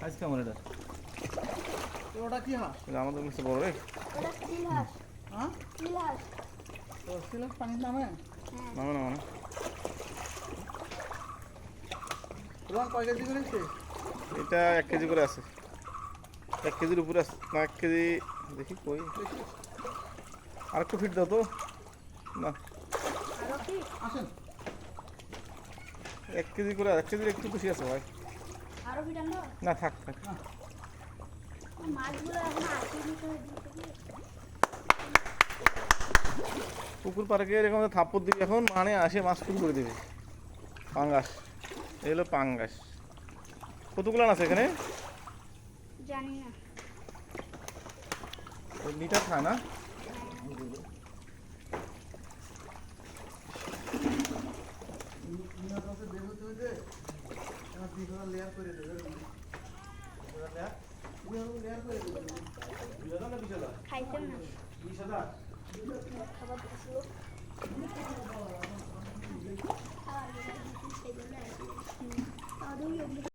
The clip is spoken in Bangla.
আজ কেমন এটা? ওটা কি হাঁস? আমাদের কাছে বড় রে। ওটা চিল হাঁস। হ্যাঁ, চিল হাঁস। তো সিলেট পানির নামে নামে না মানে তোমার কয় কেজি করেছে? এটা 1 কেজি করে আছে। 1 কেজির উপরে আছে না, 1 কেজি দেখি কই। আর একটু ফিট দাও তো না। আরো কি? আসেন 1 কেজি করে, 1 কেজির একটু বেশি আছে ভাই। আরো ভিটামিন দাও। না থাক থাক। মাছগুলো এখন আসে দিতে হবে। পুকুর পাড়ে গিয়ে এরকম থাপ্পড় দিবি এখন, মানে আসে মাছ শুরু করে দেবে। পাঙ্গাস, এই হলো পাঙ্গাস। কতগুলো আছে এখানে? জানি না। লিটার খায় না? লেয়ার করে দেবে। খাইতাম না। 20,000 খাবার দিছিল। খাবার দিছিল।